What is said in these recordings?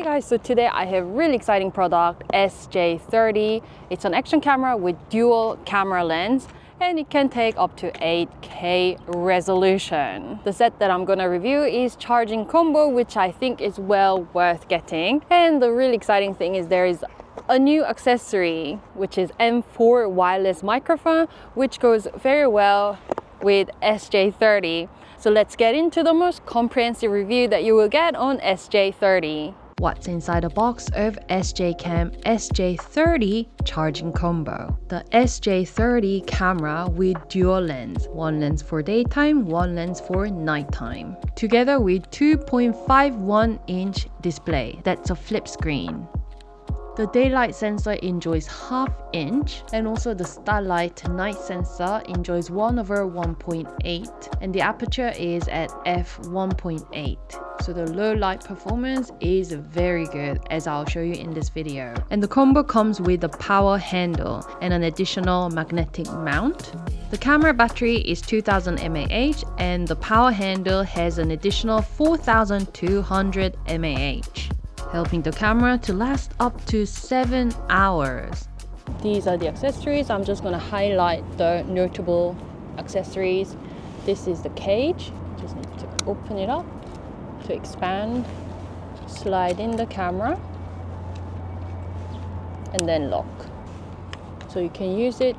guys, so today I have a really exciting product, SJ30. It's an action camera with dual camera lens and it can take up to 8K resolution. The set that I'm gonna review is charging combo, which I think is well worth getting. And the really exciting thing is there is a new accessory, which is M4 wireless microphone, which goes very well with SJ30. So let's get into the most comprehensive review that you will get on SJ30. What's inside the box of SJCAM SJ30 charging combo? The SJ30 camera with dual lens, one lens for daytime, one lens for nighttime, together with 2.51-inch display. That's a flip screen. The daylight sensor enjoys 1/2 inch, and also the starlight night sensor enjoys 1/1.8, and the aperture is at f1.8. So the low light performance is very good, as I'll show you in this video. And the combo comes with a power handle and an additional magnetic mount. The camera battery is 2000 mAh and the power handle has an additional 4200 mAh. Helping the camera to last up to 7 hours. These are the accessories. I'm just going to highlight the notable accessories. This is the cage. Just need to open it up to expand, slide in the camera, and then lock. So you can use it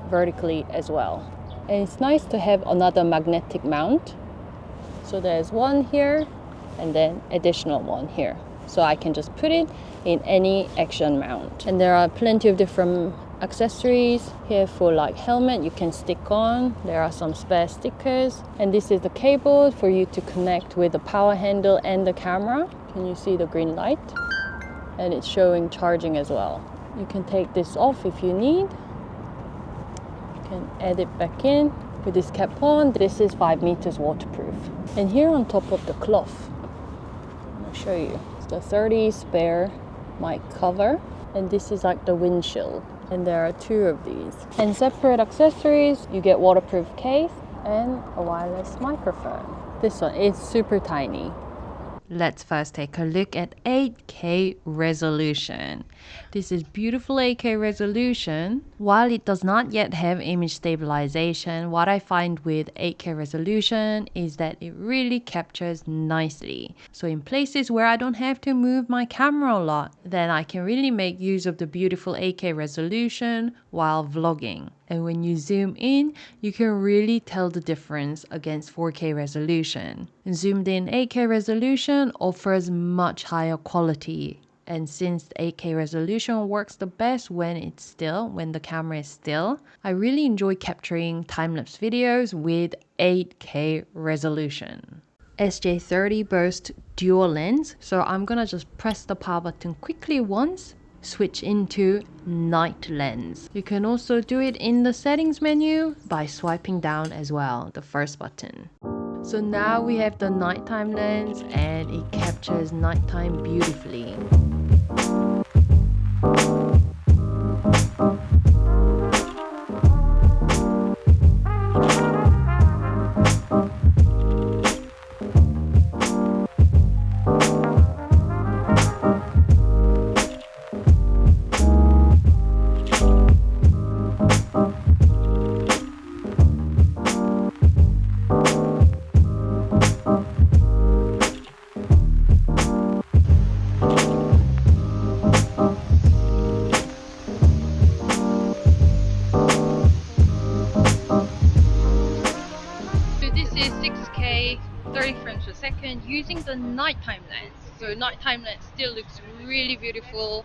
vertically as well. And it's nice to have another magnetic mount. So there's one here, and then additional one here, so I can just put it in any action mount. And there are plenty of different accessories here for like helmet you can stick on. There are some spare stickers, and this is the cable for you to connect with the power handle and the camera. Can you see the green light? And it's showing charging as well. You can take this off if you need. You can add it back in with this cap on. This is 5 meters waterproof. And here on top of the cloth, I'll show you. It's the 30 spare mic cover, and this is like the windshield. And there are 2 of these. And separate accessories, you get waterproof case and a wireless microphone. This one is super tiny. Let's first take a look at 8K resolution. This is beautiful 8K resolution. While it does not yet have image stabilization, what I find with 8K resolution is that it really captures nicely. So in places where I don't have to move my camera a lot, then I can really make use of the beautiful 8K resolution while vlogging. And when you zoom in, you can really tell the difference against 4K resolution. Zoomed in 8K resolution offers much higher quality. And since 8K resolution works the best when it's still, when the camera is still, I really enjoy capturing time-lapse videos with 8K resolution. SJ30 boasts dual lens, so I'm gonna just press the power button quickly once, switch into night lens. You can also do it in the settings menu by swiping down as well, the first button. So now we have the nighttime lens and it captures nighttime beautifully. Is 6K 30 frames per second using the nighttime lens. So nighttime lens still looks really beautiful.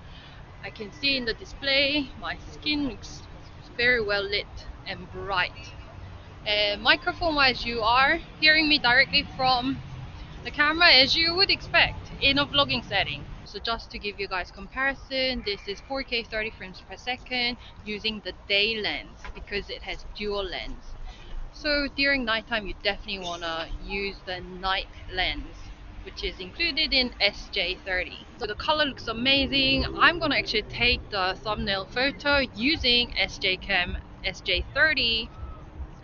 I can see in the display my skin looks very well lit and bright. And microphone wise, you are hearing me directly from the camera as you would expect in a vlogging setting. So just to give you guys comparison, this is 4K 30 frames per second using the day lens because it has dual lens. So during nighttime, you definitely want to use the night lens, which is included in SJ30. So the color looks amazing. I'm going to actually take the thumbnail photo using SJCAM SJ30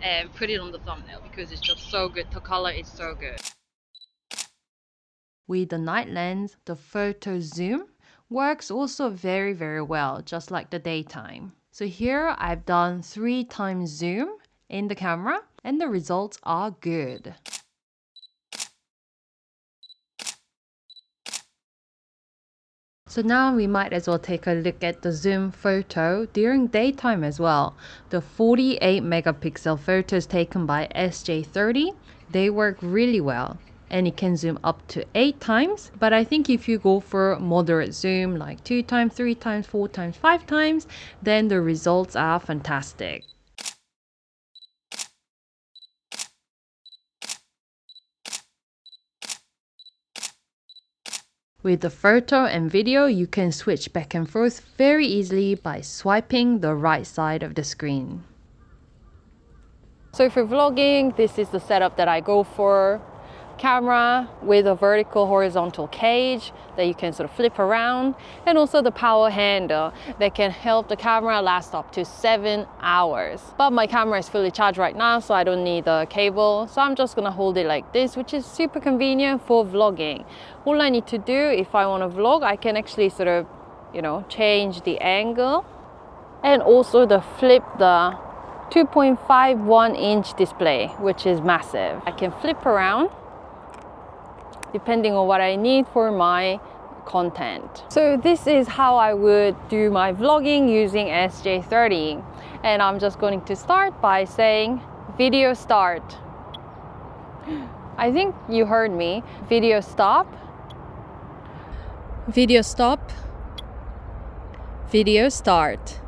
and put it on the thumbnail because it's just so good. The color is so good. with the night lens, the photo zoom works also very, very well, just like the daytime. So here I've done 3 times zoom in the camera and the results are good. So now we might as well take a look at the zoom photo during daytime as well. The 48 megapixel photos taken by SJ30, they work really well. And it can zoom up to 8 times. But I think if you go for moderate zoom, like 2 times, 3 times, 4 times, 5 times, then the results are fantastic. With the photo and video, you can switch back and forth very easily by swiping the right side of the screen. So for vlogging, this is the setup that I go for. Camera with a vertical horizontal cage that you can sort of flip around, and also the power handle that can help the camera last up to 7 hours. But my camera is fully charged right now, so I don't need the cable, so I'm just gonna hold it like this, which is super convenient for vlogging. All I need to do if I want to vlog, I can actually sort of, you know, change the angle and also flip the 2.51-inch display, which is massive. I can flip around depending on what I need for my content. So this is how I would do my vlogging using SJ30. And I'm just going to start by saying video start. I think you heard me. Video stop. Video stop. Video start.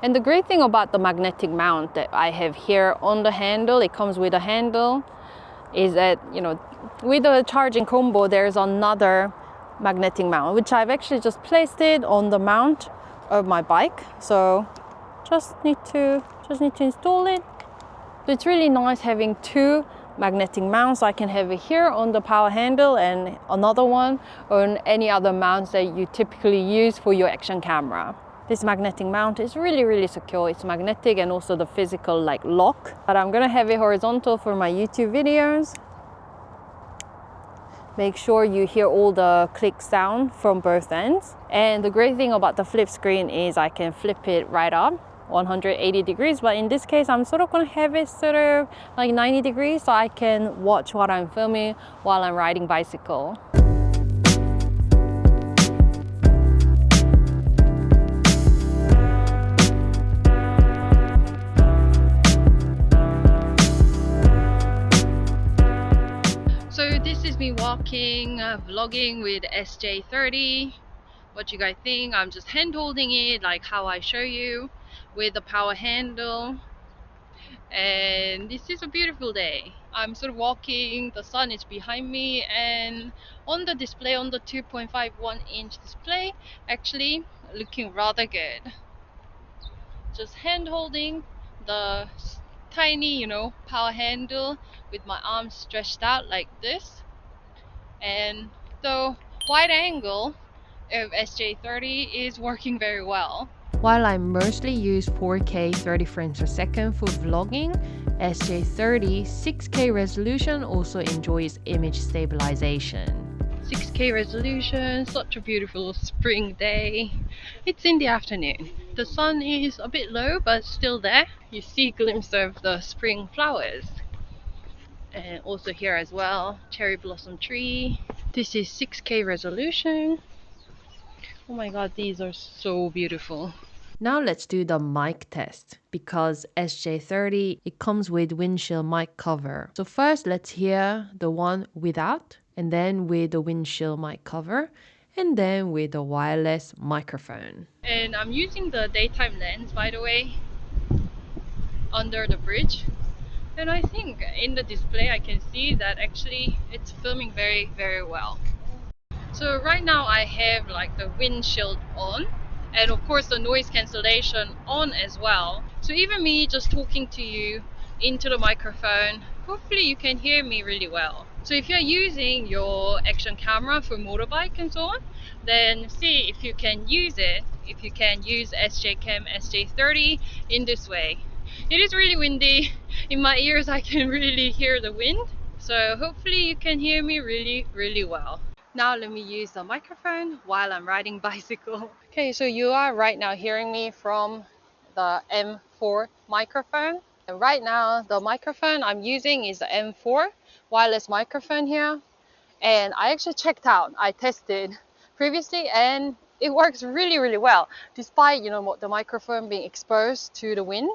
And the great thing about the magnetic mount that I have here on the handle, it comes with a handle, is that, you know, with the charging combo, there's another magnetic mount, which I've actually just placed it on the mount of my bike. So just need to install it. So it's really nice having 2 magnetic mounts. I can have it here on the power handle and another one on any other mounts that you typically use for your action camera. This magnetic mount is really, really secure. It's magnetic and also the physical like lock. But I'm gonna have it horizontal for my YouTube videos. Make sure you hear all the click sound from both ends. And the great thing about the flip screen is I can flip it right up 180 degrees, but in this case I'm sort of gonna have it sort of like 90 degrees so I can watch what I'm filming while I'm riding bicycle. So this is me walking, vlogging with SJ30. What you guys think? I'm just hand holding it like how I show you with the power handle. And this is a beautiful day. I'm sort of walking, the sun is behind me, and on the display, on the 2.51-inch display, actually looking rather good. Just hand holding the tiny, you know, power handle with my arms stretched out like this, and the wide angle of SJ30 is working very well. While I mostly use 4K 30 frames per second for vlogging, SJ30 6K resolution also enjoys image stabilization. 6K resolution, such a beautiful spring day. It's in the afternoon. The sun is a bit low but still there. You see a glimpse of the spring flowers. And also here as well, cherry blossom tree. This is 6K resolution. Oh my god, these are so beautiful. Now let's do the mic test, because SJ30, it comes with windshield mic cover. So first let's hear the one without, and then with the windshield mic cover, and then with the wireless microphone. And I'm using the daytime lens, by the way, under the bridge. And I think in the display I can see that actually it's filming very, very well. So right now I have like the windshield on, and of course the noise cancellation on as well. So even me just talking to you into the microphone, hopefully you can hear me really well. So if you're using your action camera for motorbike and so on, then see if you can use it, if you can use SJCAM SJ30 in this way. It is really windy. In my ears I can really hear the wind, So hopefully you can hear me really well. Now let me use the microphone while I'm riding bicycle. Okay, so you are right now hearing me from the M4 microphone. And right now the microphone I'm using is the M4 wireless microphone here. And I actually checked out, I tested previously, and it works really well. Despite, you know, the microphone being exposed to the wind,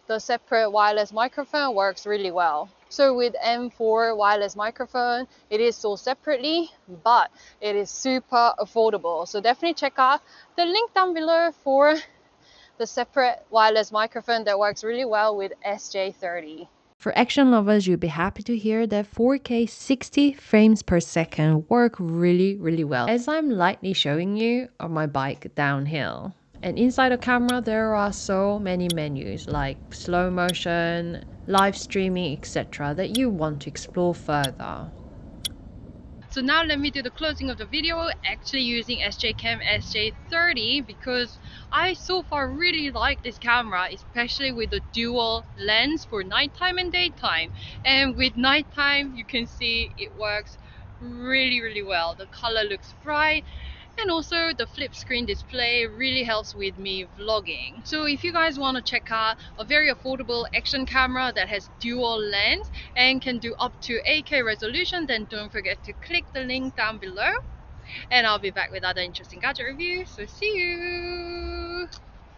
the separate wireless microphone works really well. So with M4 wireless microphone, it is sold separately, but it is super affordable. So definitely check out the link down below for the separate wireless microphone that works really well with SJ30. For action lovers, you'll be happy to hear that 4K 60 frames per second work really well, as I'm lightly showing you on my bike downhill. And inside the camera, there are so many menus like slow motion, live streaming, etc. that you want to explore further. So now let me do the closing of the video actually using SJCAM SJ30, because I so far really like this camera, especially with the dual lens for nighttime and daytime. And with nighttime you can see it works really well. The color looks bright, and also the flip screen display really helps with me vlogging. So if you guys want to check out a very affordable action camera that has dual lens and can do up to 8K resolution, then don't forget to click the link down below, and I'll be back with other interesting gadget reviews. So see you.